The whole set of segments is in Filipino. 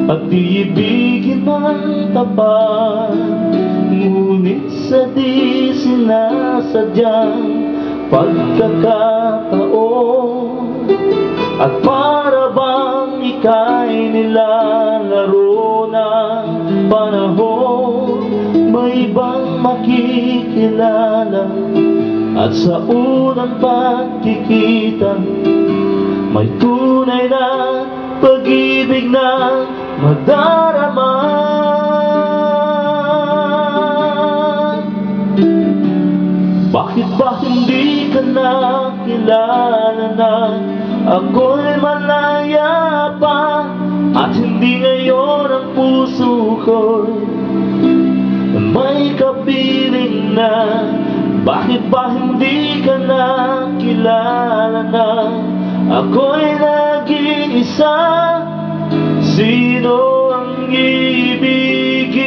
at iibigin ng tapat, ngunit sa di sinasadyang pagkakataon, at para bang ika'y nilalaro ng panahon, may ibang makikilala, at sa unang pagkikita may tunay na pag-ibig na madarama. Bakit ba hindi ka nakilala na ako'y malaya pa, at hindi ngayon ang puso ko'y may kapiling na? Bakit ba hindi ka nakilala na ako'y nag-iisa? Sino ang iibigin?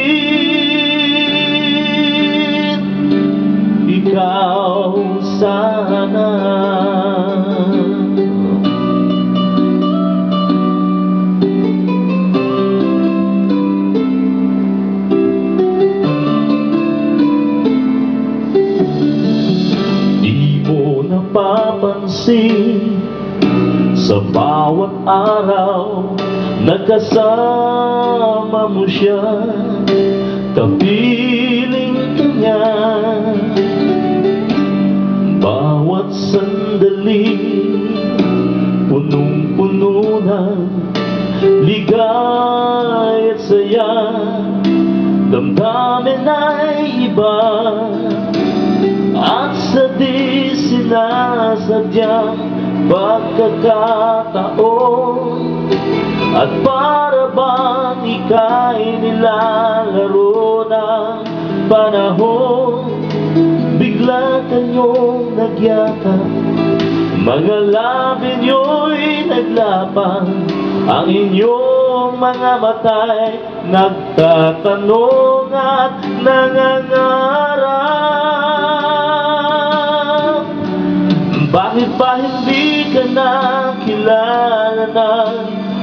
Ikaw sana. Napapansin sa bawat araw nakasama mo siya, kapiling ka niya. Bawat sandali punong-puno ng ligay at saya, damdamin ay iba, at sa di sinasadyang pagkakataon, at para bang ika'y nilalaro ng panahon, bigla kayong nagyakap, mga labi nyo'y naglapang, ang inyong mga mata'y nagtatanong at nangangarap. Bakit ba hindi ka nakilala na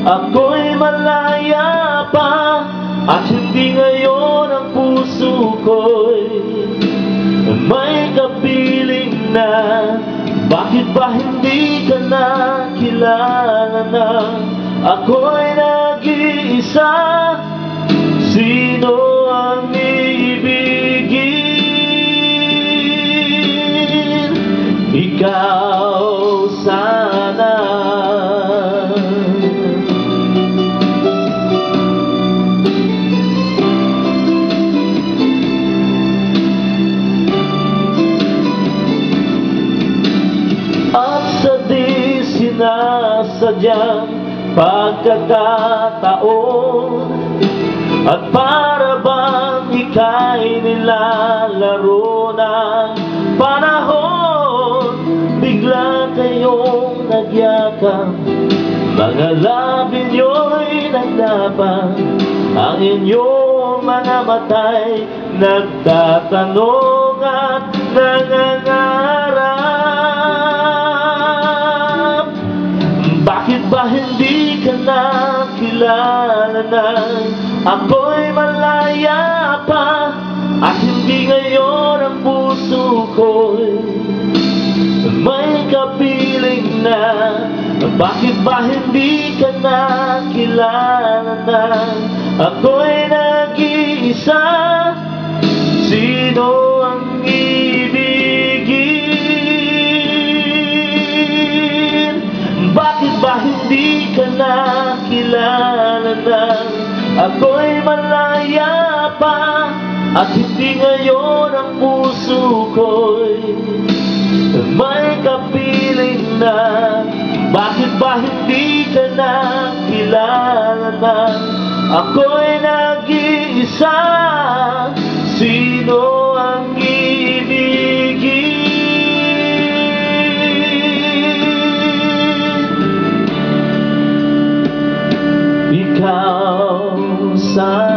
ako'y malaya pa, at hindi ngayon ang puso ko'y may kapiling na? Bakit ba hindi ka nakilala na ako'y nag-iisa? Sino ang iibigin? Ikaw sana. At sa di sinasadyang pagkakataon, at para bang ika'y nilalaro ng panahon, bigla kayong nagyakap, mga labi nyo'y naglapang, ang inyong mga mata'y nagtatanong at nangangarap. Bakit ba hindi ka nakilala na ako'y malaya pa, at hindi ngayon ang puso ko'y may kapiling na? Bakit ba hindi ka nakilala na ako'y nag-iisa? Sino ang iibigin? Bakit ba hindi ka nakilala na ako'y malaya pa, at hindi ngayon ang puso ko'y may kapiling na? Bakit ba hindi ka nakilala na ako'y nag-iisa? Sino ang iibigin? Ikaw sana.